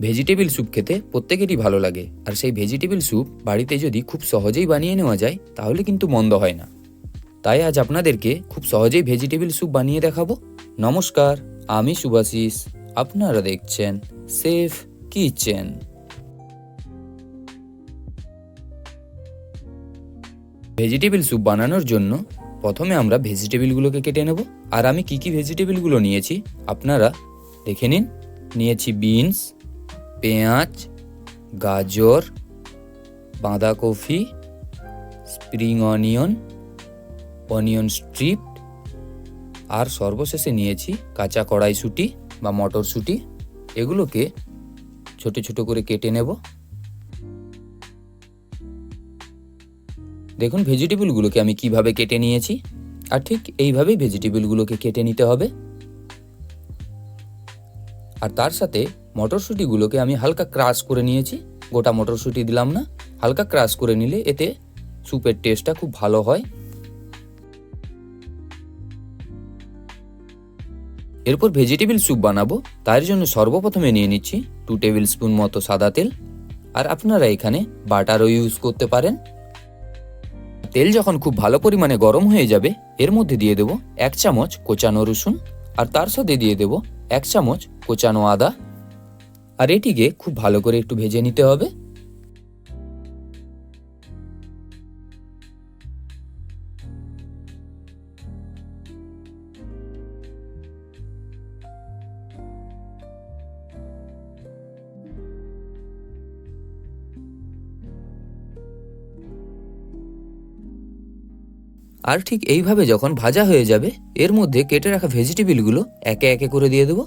Vegetable soup খেতে প্রত্যেকেরই ভালো লাগে, আর সেই ভেজিটেবল স্যুপ বাড়িতে যদি খুব সহজেই বানিয়ে নেওয়া যায় তাহলে কিন্তু মন্দ হয় না। তাই আজ আপনাদেরকে খুব সহজেই ভেজিটেবল স্যুপ বানিয়ে দেখাবো। নমস্কার, আমি শুভাশিস, আপনারা দেখছেন সেফ কিচেন। ভেজিটেবল স্যুপ বানানোর জন্য প্রথমে আমরা ভেজিটেবলগুলোকে কেটে নেব। আর আমি কি ভেজিটেবলগুলো নিয়েছি আপনারা দেখে নিন। নিয়েছি বিনস, পেঁয়াজ, গাজর, বাঁধাকপি, স্প্রিং অনিয়ন, অনিয়ন স্ট্রিপ, আর সর্বশেষে নিয়েছি কাঁচা কড়াইশুঁটি বা মটরশুঁটি। এগুলোকে ছোট ছোট করে কেটে নেব। দেখুন ভেজিটেবলগুলোকে আমি কিভাবে কেটে নিয়েছি, আর ঠিক এইভাবেই ভেজিটেবলগুলোকে কেটে নিতে হবে। আর তার সাথে মটরশুঁটিগুলোকে আমি হালকা ক্রাশ করে নিয়েছি। গোটা মটরশুঁটি দিলাম না, হালকা ক্রাশ করে নিলে এতে স্যুপের টেস্টটা খুব ভালো হয়। এরপর ভেজিটেবল স্যুপ বানাবো, তার জন্য সর্বপ্রথমে নিয়ে নিচ্ছি 2 টেবিল স্পুন মতো সাদা তেল। আর আপনারা এখানে বাটারও ইউজ করতে পারেন। তেল যখন খুব ভালো পরিমাণে গরম হয়ে যাবে, এর মধ্যে দিয়ে দেব 1 চামচ কোচানো রসুন, আর তার সাথে দিয়ে দেব 1 চামচ কোচানো আদা। আর এটিকে খুব ভালো করে একটু ভেজে নিতে হবে। আর ঠিক এইভাবে যখন ভাজা হয়ে যাবে, এর মধ্যে কেটে রাখা ভেজিটেবলগুলো একে একে করে দিয়ে দেব।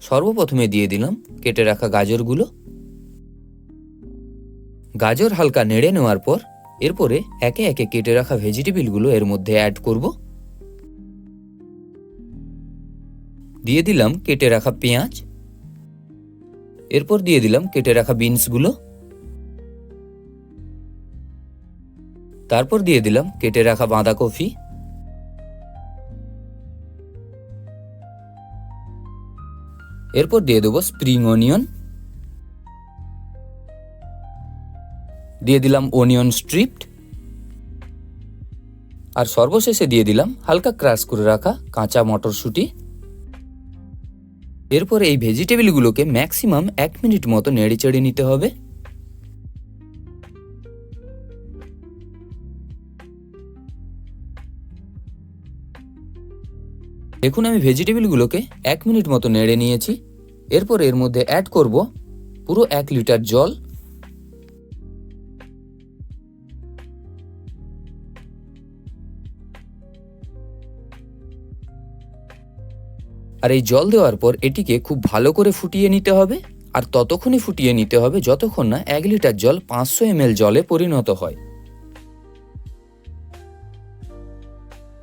সর্বপ্রথমে দিয়ে দিলাম কেটে রাখা গাজরগুলো। গাজর হালকা নেড়ে নেওয়ার পর এরপরে একে একে কেটে রাখা ভেজিটেবলগুলো এর মধ্যে অ্যাড করব। দিয়ে দিলাম কেটে রাখা পেঁয়াজ, এরপর দিয়ে দিলাম কেটে রাখা বিনসগুলো, তারপর দিয়ে দিলাম কেটে রাখা বাঁধাকপি, এরপর দিয়ে দেবো স্প্রিং অনিয়ন, দিয়ে দিলাম অনিয়ন স্ট্রিপড, আর সর্বশেষে দিয়ে দিলাম হালকা ক্রাশ করে রাখা কাঁচা মটরশুঁটি। এরপর এই ভেজিটেবলগুলোকে ম্যাক্সিমাম 1 মিনিট মতো নেড়ে চেড়ে নিতে হবে। দেখুন আমি ভেজিটেবলগুলোকে 1 মিনিট মতো নেড়ে নিয়েছি। এরপর এর মধ্যে অ্যাড করব পুরো 1 লিটার জল। আর এই জল দেওয়ার পর এটিকে খুব ভালো করে ফুটিয়ে নিতে হবে। আর ততক্ষণই ফুটিয়ে নিতে হবে যতক্ষণ না 1 লিটার জল 500 ml জলে পরিণত হয়।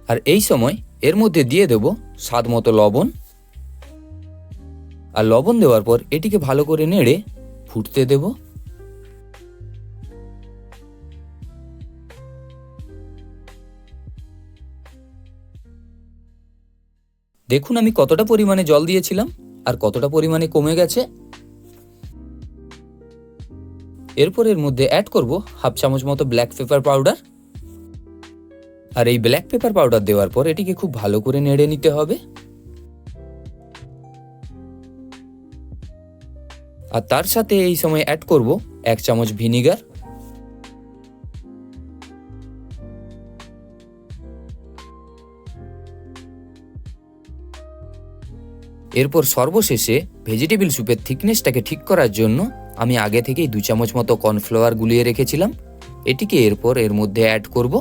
আর এই সময় এর মধ্যে দিয়ে দেব স্বাদ মতো লবণ। আর লবণ দেওয়ার পর এটিকে ভালো করে নেড়ে ফুটতে দেব। দেখুন আমি কতটা পরিমাণে জল দিয়েছিলাম আর কতটা পরিমাণে কমে গেছে। এরপর এর মধ্যে অ্যাড করব 1/2 চামচ মতো ব্ল্যাক পেপার পাউডার। আর এই ব্ল্যাক পেপার পাউডার দেওয়ার পর এটিকে খুব ভালো করে নেড়ে নিতে হবে। আর তার সাথে এই সময় অ্যাড করব 1 চামচ ভিনিগার। এরপর সর্বশেষে ভেজিটেবল স্যুপের থিকনেসটাকে ঠিক করার জন্য আমি আগে থেকেই 2 চামচ মতো কর্নফ্লাওয়ার গুলিয়ে রেখেছিলাম। এটিকে এরপর এর মধ্যে অ্যাড করব।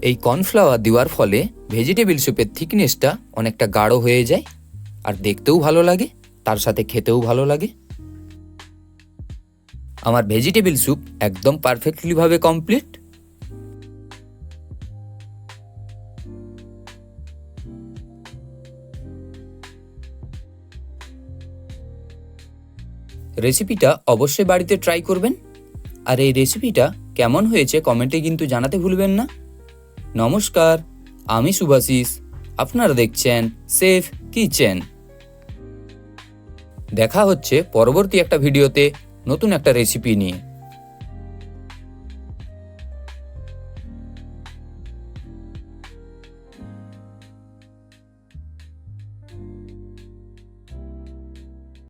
এই কর্নফ্লাওয়ার দেওয়ার ফলে ভেজিটেবল স্যুপের থিকনেসটা অনেকটা গাঢ় হয়ে যায়, আর দেখতেও ভালো লাগে, তার সাথে খেতেও ভালো লাগে। আমার ভেজিটেবল স্যুপ একদম পারফেক্টলি ভাবে কমপ্লিট। রেসিপিটা অবশ্যই বাড়িতে ট্রাই করবেন। আর এই রেসিপিটা কেমন হয়েছে কমেন্টে কিন্তু জানাতে ভুলবেন না। নমস্কার, আমি শুভাশিস, আপনারা দেখছেন সেফ কিচেন। দেখা হচ্ছে পরবর্তী একটা ভিডিওতে নতুন একটা রেসিপি নিয়ে।